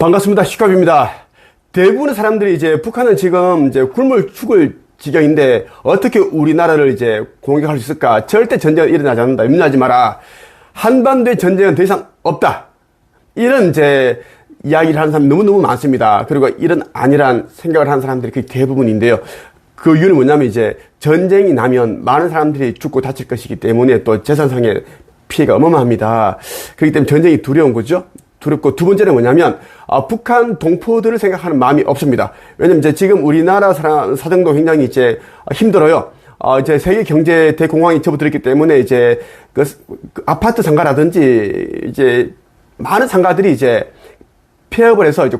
반갑습니다. 시캅입니다. 대부분의 사람들이 이제 북한은 지금 이제 굶을 죽을 지경인데 어떻게 우리나라를 이제 공격할 수 있을까? 절대 전쟁은 일어나지 않는다. 염려하지 마라. 한반도의 전쟁은 더 이상 없다. 이런 이제 이야기를 하는 사람이 너무너무 많습니다. 그리고 이런 아니란 생각을 하는 사람들이 거의 대부분인데요. 그 이유는 뭐냐면 이제 전쟁이 나면 많은 사람들이 죽고 다칠 것이기 때문에 또 재산상의 피해가 어마어마합니다. 그렇기 때문에 전쟁이 두려운 거죠. 두렵고, 두 번째는 뭐냐면 북한 동포들을 생각하는 마음이 없습니다. 왜냐면 이제 지금 우리나라 사정도 굉장히 이제 힘들어요. 이제 세계 경제 대공황이 접어들었기 때문에 이제 그 아파트 상가라든지 이제 많은 상가들이 이제 폐업을 해서 이제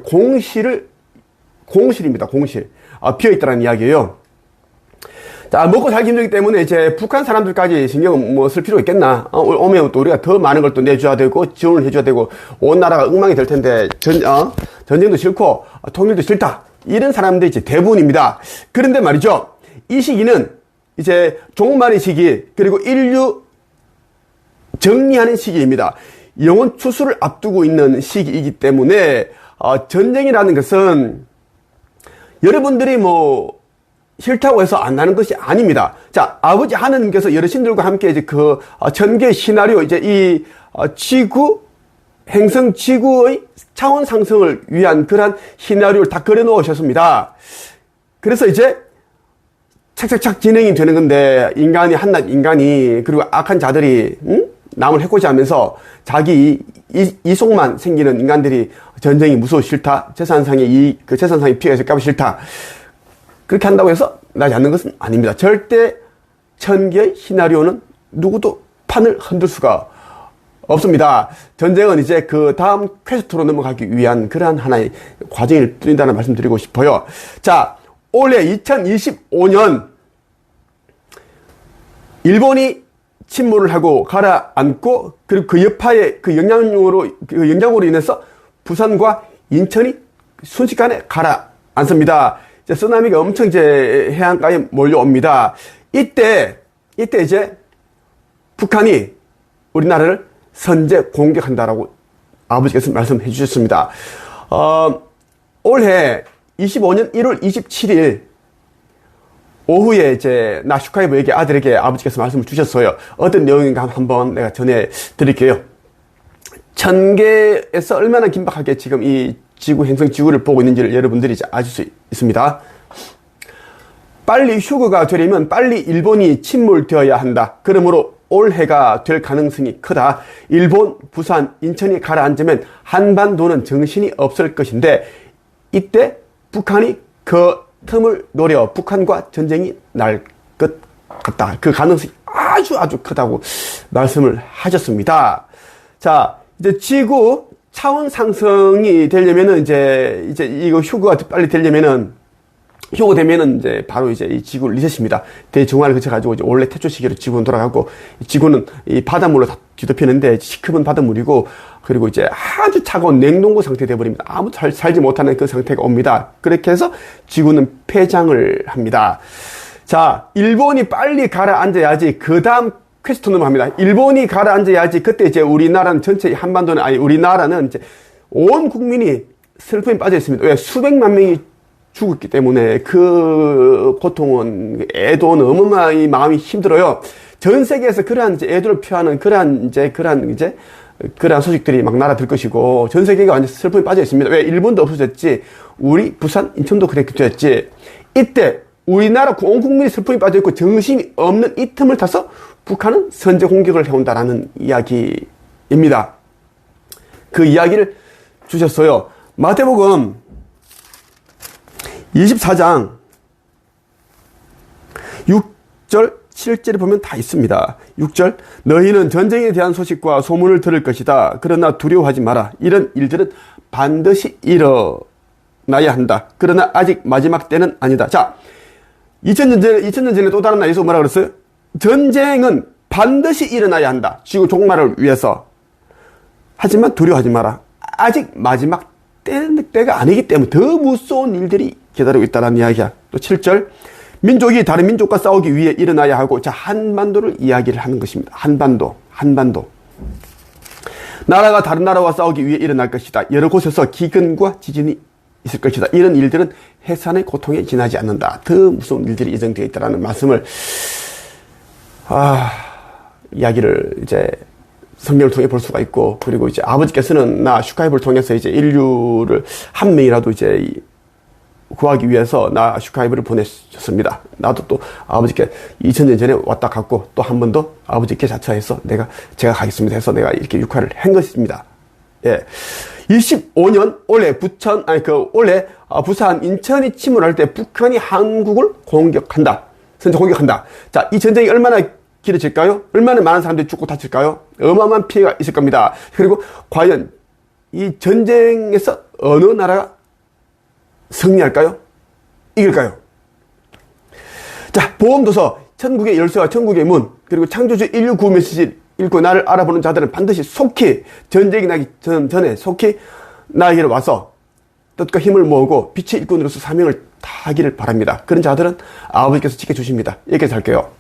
공실입니다. 공실. 비어 있다는 이야기예요. 자, 먹고 살기 힘들기 때문에 이제 북한 사람들까지 신경 뭐 쓸 필요 있겠나? 오면 또 우리가 더 많은 걸 또 내줘야 되고, 지원을 해줘야 되고, 온 나라가 엉망이 될 텐데, 전쟁도 싫고, 통일도 싫다. 이런 사람들이 이제 대부분입니다. 그런데 말이죠. 이 시기는 이제 종말의 시기, 그리고 인류 정리하는 시기입니다. 영혼 추수를 앞두고 있는 시기이기 때문에, 전쟁이라는 것은 여러분들이 뭐, 싫다고 해서 안 나는 것이 아닙니다. 자, 아버지 하느님께서 여러신들과 함께 이제 그 천개 시나리오, 이제 이 지구, 행성 지구의 차원 상승을 위한 그러한 시나리오를 다 그려 놓으셨습니다. 그래서 이제 착착착 진행이 되는 건데, 한낱 인간이, 그리고 악한 자들이, 남을 해코지 하면서 자기 이속만 생기는 인간들이 전쟁이 무서워 싫다. 재산상의 피해가 있을까 봐 싫다. 그렇게 한다고 해서 나지 않는 것은 아닙니다. 절대 천개의 시나리오는 누구도 판을 흔들 수가 없습니다. 전쟁은 이제 그 다음 퀘스트로 넘어가기 위한 그러한 하나의 과정을 뚫린다는 말씀 드리고 싶어요. 자, 올해 2025년 일본이 침몰을 하고 가라앉고, 그리고 그 여파의 그 영향으로 인해서 부산과 인천이 순식간에 가라앉습니다. 쓰나미가 엄청 이제 해안가에 몰려옵니다. 이때 이제 북한이 우리나라를 선제 공격한다라고 아버지께서 말씀해 주셨습니다. 올해 25년 1월 27일 오후에 이제 나슈카이브에게 아들에게 아버지께서 말씀을 주셨어요. 어떤 내용인가 한번 내가 전해 드릴게요. 천개에서 얼마나 긴박하게 지금 이 지구, 행성 지구를 보고 있는지를 여러분들이 이제 아실 수 있습니다. 빨리 휴거가 되려면 빨리 일본이 침몰되어야 한다. 그러므로 올해가 될 가능성이 크다. 일본, 부산, 인천이 가라앉으면 한반도는 정신이 없을 것인데, 이때 북한이 그 틈을 노려 북한과 전쟁이 날 것 같다. 그 가능성이 아주 크다고 말씀을 하셨습니다. 자, 이제 지구 차원 상승이 되려면은 이제 이거 휴거가 빨리 되려면은, 휴거되면은 이제 바로 이제 이 지구 리셋입니다. 대중화를 거쳐가지고 이제 원래 태초 시기로 지구는 돌아가고, 지구는 이 바닷물로 다 뒤덮이는데 시커먼 바닷물이고, 그리고 이제 아주 차가운 냉동고 상태 되어버립니다. 아무도 살지 못하는 그 상태가 옵니다. 그렇게 해서 지구는 폐장을 합니다. 자, 일본이 빨리 가라앉아야지 그 다음 퀘스트 넘어갑니다. 일본이 가라앉아야지 그때 이제 우리나라는 전체 한반도는, 아니 우리나라는 이제 온 국민이 슬픔에 빠져 있습니다. 왜? 수백만 명이 죽었기 때문에 그 고통은, 애도는 어마어마히 마음이 힘들어요. 전 세계에서 그러한 이제 애도를 표하는 그러한 소식들이 막 날아들 것이고, 전 세계가 완전 슬픔에 빠져 있습니다. 왜? 일본도 없어졌지, 우리 부산, 인천도 그렇게 됐지. 이때 우리나라 온 국민이 슬픔에 빠져 있고 정신이 없는 이 틈을 타서 북한은 선제 공격을 해온다라는 이야기입니다. 그 이야기를 주셨어요. 마태복음 24장 6절 7절에 보면 다 있습니다. 6절, 너희는 전쟁에 대한 소식과 소문을 들을 것이다. 그러나 두려워하지 마라. 이런 일들은 반드시 일어나야 한다. 그러나 아직 마지막 때는 아니다. 자, 2000년 전에 또 다른 나라에서 뭐라 그랬어요? 전쟁은 반드시 일어나야 한다. 지구 종말을 위해서. 하지만 두려워하지 마라. 아직 마지막 때가 아니기 때문에 더 무서운 일들이 기다리고 있다는 이야기야. 또 7절, 민족이 다른 민족과 싸우기 위해 일어나야 하고, 자, 한반도를 이야기를 하는 것입니다. 한반도. 나라가 다른 나라와 싸우기 위해 일어날 것이다. 여러 곳에서 기근과 지진이 있을 것이다. 이런 일들은 해산의 고통에 지나지 않는다. 더 무서운 일들이 예정되어 있다라는 말씀을 이야기를 이제 성경을 통해 볼 수가 있고, 그리고 이제 아버지께서는 나 슈카이브를 통해서 이제 인류를 한 명이라도 이제 구하기 위해서 나 슈카이브를 보내셨습니다. 나도 또 아버지께 2000년 전에 왔다 갔고, 또 한 번 더 아버지께 자처해서 제가 가겠습니다 해서 내가 이렇게 육화를 한 것입니다. 예. 25년, 올해 부산, 인천이 침몰할 때 북한이 한국을 공격한다. 선제 공격한다. 자, 이 전쟁이 얼마나 길어질까요? 얼마나 많은 사람들이 죽고 다칠까요? 어마어마한 피해가 있을 겁니다. 그리고 과연 이 전쟁에서 어느 나라가 승리할까요? 이길까요? 자, 보험도서, 천국의 열쇠와 천국의 문, 그리고 창조주 인류 구호 메시지를 읽고 나를 알아보는 자들은 반드시 속히, 전쟁이 나기 전에 속히 나에게로 와서 뜻과 힘을 모으고 빛의 일꾼으로서 사명을 다하기를 바랍니다. 그런 자들은 아버지께서 지켜주십니다. 여기까지 할게요.